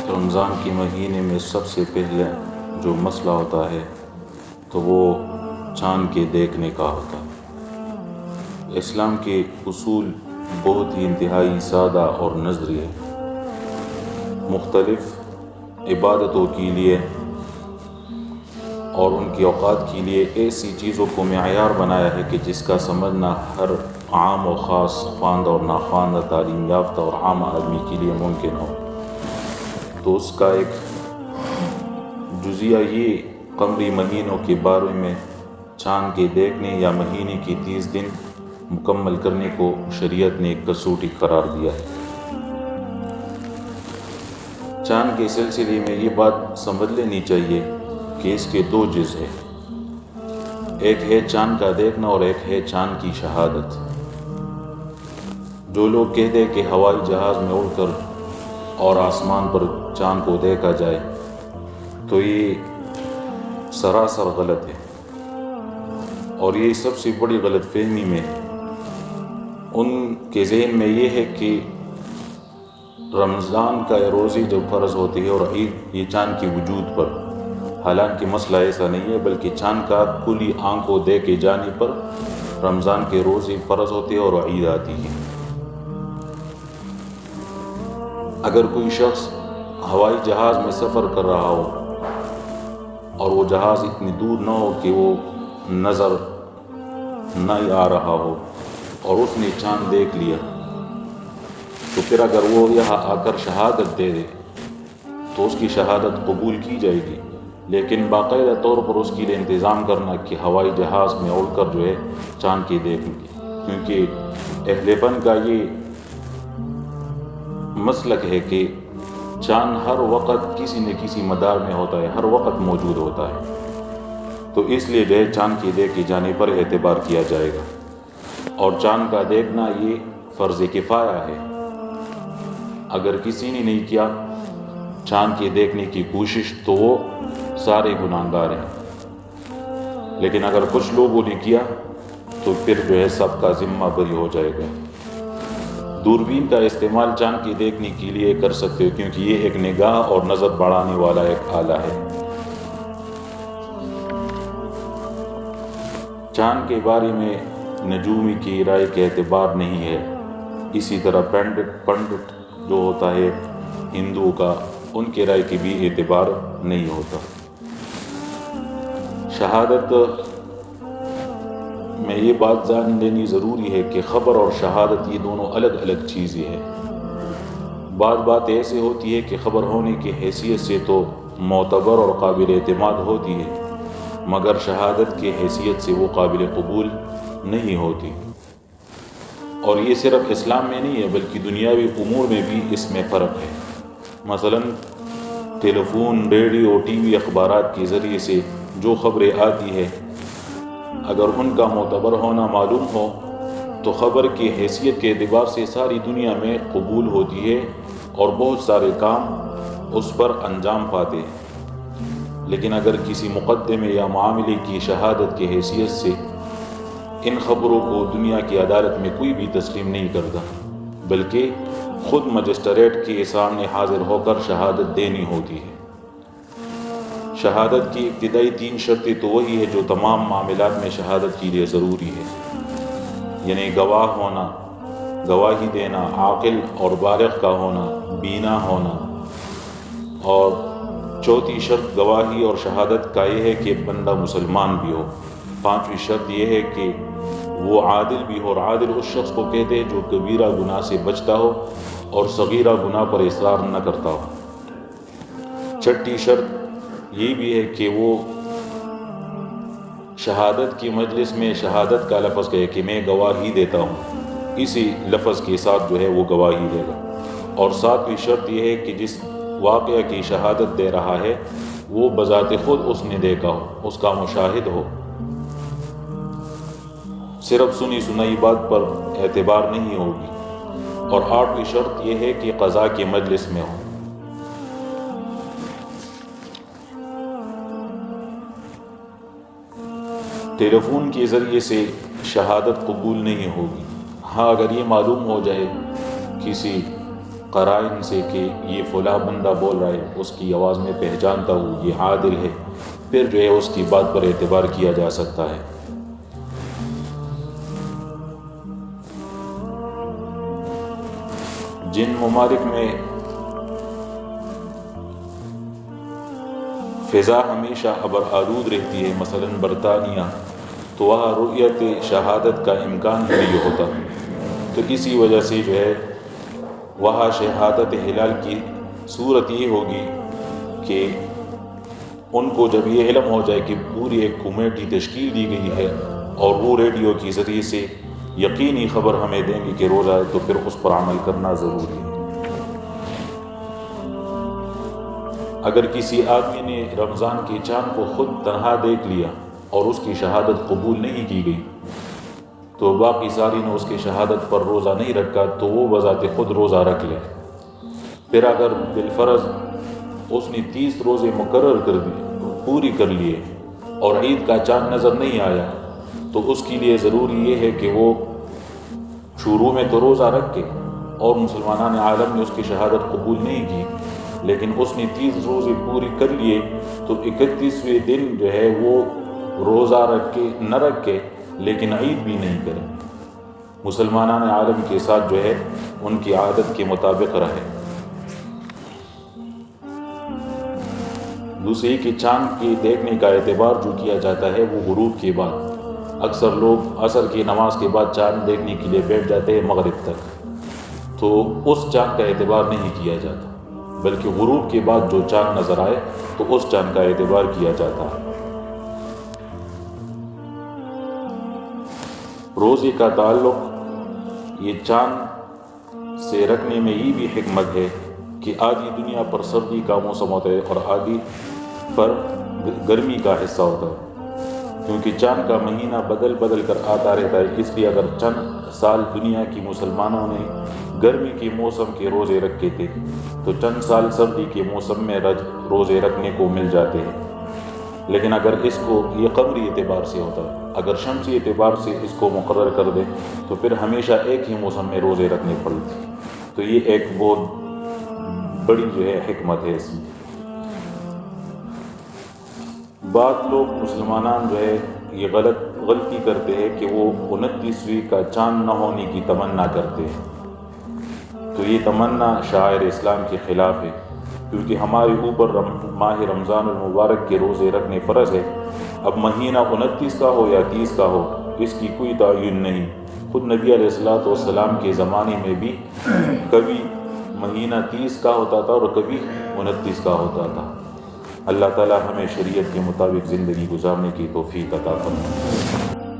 رمضان کے مہینے میں سب سے پہلے جو مسئلہ ہوتا ہے تو وہ چاند کے دیکھنے کا ہوتا ہے۔ اسلام کے اصول بہت ہی انتہائی سادہ اور نظری ہے۔ مختلف عبادتوں کے لیے اور ان کے اوقات کے لیے ایسی چیزوں کو معیار بنایا ہے کہ جس کا سمجھنا ہر عام و خاص، خواندہ اور ناخواندہ، تعلیم یافتہ اور عام آدمی کے لیے ممکن ہو۔ تو اس کا ایک جزیہ یہ قمری مہینوں کے بارے میں چاند کے دیکھنے یا مہینے کی 30 دن مکمل کرنے کو شریعت نے ایک کسوٹی قرار دیا ہے۔ چاند کے سلسلے میں یہ بات سمجھ لینی چاہیے کہ اس کے 2 جز ہیں، ایک ہے چاند کا دیکھنا اور ایک ہے چاند کی شہادت۔ جو لوگ کہتے ہیں کہ ہوائی جہاز میں اڑ کر اور آسمان پر چاند کو دیکھا جائے تو یہ سراسر غلط ہے، اور یہ سب سے بڑی غلط فہمی میں ان کے ذہن میں یہ ہے کہ رمضان کا روزے جب فرض ہوتی ہے اور عید یہ چاند کے وجود پر، حالانکہ مسئلہ ایسا نہیں ہے، بلکہ چاند کا کھلی آنکھ کو دیکھے جانے پر رمضان کے روزے فرض ہوتے ہیں اور عید آتی ہے۔ اگر کوئی شخص ہوائی جہاز میں سفر کر رہا ہو اور وہ جہاز اتنی دور نہ ہو کہ وہ نظر نہ آ رہا ہو اور اس نے چاند دیکھ لیا، تو پھر اگر وہ یہاں آ کر شہادت دے دے تو اس کی شہادت قبول کی جائے گی، لیکن باقاعدہ طور پر اس کے لیے انتظام کرنا کہ ہوائی جہاز میں اڑ کر جو ہے چاند کی دیکھیں گے، کیونکہ اہل فن کا یہ مسلک ہے کہ چاند ہر وقت کسی نہ کسی مدار میں ہوتا ہے، ہر وقت موجود ہوتا ہے، تو اس لیے جو ہے چاند کی دیکھے جانے پر اعتبار کیا جائے گا۔ اور چاند کا دیکھنا یہ فرض کفایہ ہے، اگر کسی نے نہیں کیا چاند کے دیکھنے کی کوشش تو وہ سارے گناہگار ہیں، لیکن اگر کچھ لوگوں نے کیا تو پھر جو ہے سب کا ذمہ بری ہو جائے گا۔ دوربین کا استعمال چاند کے دیکھنے کے لیے کر سکتے ہو، کیونکہ یہ ایک نگاہ اور نظر بڑھانے والا ایک آلہ ہے۔ چاند کے بارے میں نجومی کی رائے کا اعتبار نہیں ہے، اسی طرح پنڈت جو ہوتا ہے ہندو کا، ان کے رائے کی بھی اعتبار نہیں ہوتا۔ شہادت میں یہ بات جان لینی ضروری ہے کہ خبر اور شہادت یہ دونوں الگ الگ چیزیں ہیں۔ بات ایسے ہوتی ہے کہ خبر ہونے کی حیثیت سے تو معتبر اور قابل اعتماد ہوتی ہے، مگر شہادت کی حیثیت سے وہ قابل قبول نہیں ہوتی۔ اور یہ صرف اسلام میں نہیں ہے بلکہ دنیاوی امور میں بھی اس میں فرق ہے۔ مثلا ٹیلی فون، ریڈیو، ٹی وی، اخبارات کے ذریعے سے جو خبریں آتی ہیں، اگر ان کا معتبر ہونا معلوم ہو تو خبر کی حیثیت کے اعتبار سے ساری دنیا میں قبول ہوتی ہے اور بہت سارے کام اس پر انجام پاتے ہیں۔ لیکن اگر کسی مقدمے یا معاملے کی شہادت کی حیثیت سے ان خبروں کو دنیا کی عدالت میں کوئی بھی تسلیم نہیں کرتا، بلکہ خود مجسٹریٹ کے سامنے حاضر ہو کر شہادت دینی ہوتی ہے۔ شہادت کی ابتدائی 3 شرطیں تو وہی ہے جو تمام معاملات میں شہادت کے لیے ضروری ہے، یعنی گواہ ہونا، گواہی دینا، عاقل اور بالغ کا ہونا، بینا ہونا، اور چوتھی شرط گواہی اور شہادت کا یہ ہے کہ بندہ مسلمان بھی ہو۔ 5ویں شرط یہ ہے کہ وہ عادل بھی ہو، اور عادل اس شخص کو کہتے ہیں جو کبیرہ گناہ سے بچتا ہو اور صغیرہ گناہ پر اصرار نہ کرتا ہو۔ 6ٹھی شرط یہ بھی ہے کہ وہ شہادت کی مجلس میں شہادت کا لفظ کہے کہ میں گواہی دیتا ہوں، اسی لفظ کے ساتھ جو ہے وہ گواہی دے گا۔ اور 7ویں شرط یہ ہے کہ جس واقعہ کی شہادت دے رہا ہے وہ بذات خود اس نے دیکھا ہو، اس کا مشاہد ہو، صرف سنی سنائی بات پر اعتبار نہیں ہوگی۔ اور 8ویں شرط یہ ہے کہ قضا کے مجلس میں ہو۔ ٹیلی فون کے ذریعے سے شہادت قبول نہیں ہوگی۔ ہاں اگر یہ معلوم ہو جائے کسی قرائن سے کہ یہ فلاں بندہ بول رہا ہے، اس کی آواز میں پہچانتا ہوں یہ عادل ہے، پھر جو ہے اس کی بات پر اعتبار کیا جا سکتا ہے۔ جن ممالک میں فضا ہمیشہ ابر آلود رہتی ہے، مثلا برطانیہ، تو وہاں رؤیت شہادت کا امکان ہی نہیں ہوتا، تو اسی وجہ سے جو ہے وہاں شہادت ہلال کی صورت یہ ہوگی کہ ان کو جب یہ علم ہو جائے کہ پوری ایک کمیٹی تشکیل دی گئی ہے اور وہ ریڈیو کے ذریعے سے یقینی خبر ہمیں دیں گے کہ روزہ ہے، تو پھر اس پر عمل کرنا ضروری ہے۔ اگر کسی آدمی نے رمضان کے چاند کو خود تنہا دیکھ لیا اور اس کی شہادت قبول نہیں کی گئی، تو باقی ساری نے اس کی شہادت پر روزہ نہیں رکھا، تو وہ بذات خود روزہ رکھ لے۔ پھر اگر بالفرض اس نے 30 روزے مقرر کر دیے، پوری کر لیے، اور عید کا چاند نظر نہیں آیا، تو اس کے لیے ضروری یہ ہے کہ وہ شروع میں تو روزہ رکھ کے، اور مسلمانان عالم نے اس کی شہادت قبول نہیں کی، لیکن اس نے 30 روزے پوری کر لیے، تو 31ویں دن جو ہے وہ روزہ رکھ کے نہ رکھے لیکن عید بھی نہیں کرے، مسلمانان عالم کے ساتھ جو ہے ان کی عادت کے مطابق رہے۔ دوسری کہ چاند کے دیکھنے کا اعتبار جو کیا جاتا ہے وہ غروب کے بعد، اکثر لوگ عصر کی نماز کے بعد چاند دیکھنے کے لیے بیٹھ جاتے ہیں مغرب تک، تو اس چاند کا اعتبار نہیں کیا جاتا، بلکہ غروب کے بعد جو چاند نظر آئے تو اس چاند کا اعتبار کیا جاتا ہے۔ روزے کا تعلق یہ چاند سے رکھنے میں یہ بھی حکمت ہے کہ آدھی دنیا پر سردی کا موسم ہوتا ہے اور آدھی پر گرمی کا حصہ ہوتا ہے، کیونکہ چاند کا مہینہ بدل بدل کر آتا رہتا ہے، اس لیے اگر چند سال دنیا کی مسلمانوں نے گرمی کے موسم کے روزے رکھے تھے تو چند سال سردی کے موسم میں روزے رکھنے کو مل جاتے ہیں۔ لیکن اگر اس کو یہ قمری اعتبار سے ہوتا ہے، اگر شمسی اعتبار سے اس کو مقرر کر دیں تو پھر ہمیشہ ایک ہی موسم میں روزے رکھنے پڑتے، تو یہ ایک بہت بڑی جو ہے حکمت ہے اس میں۔ بعض لوگ مسلمانان جو ہے یہ غلطی کرتے ہیں کہ وہ 29ویں کا چاند نہ ہونے کی تمنا کرتے ہیں، تو یہ تمنا شاعر اسلام کے خلاف ہے، کیونکہ ہمارے اوپر ماہ رمضان المبارک کے روزے رکھنے فرض ہے۔ اب مہینہ 29 کا ہو یا 30 کا ہو، اس کی کوئی تعین نہیں۔ خود نبی علیہ السلام کے زمانے میں بھی کبھی مہینہ 30 کا ہوتا تھا اور کبھی 29 کا ہوتا تھا۔ اللہ تعالی ہمیں شریعت کے مطابق زندگی گزارنے کی توفیق عطا فرمائے۔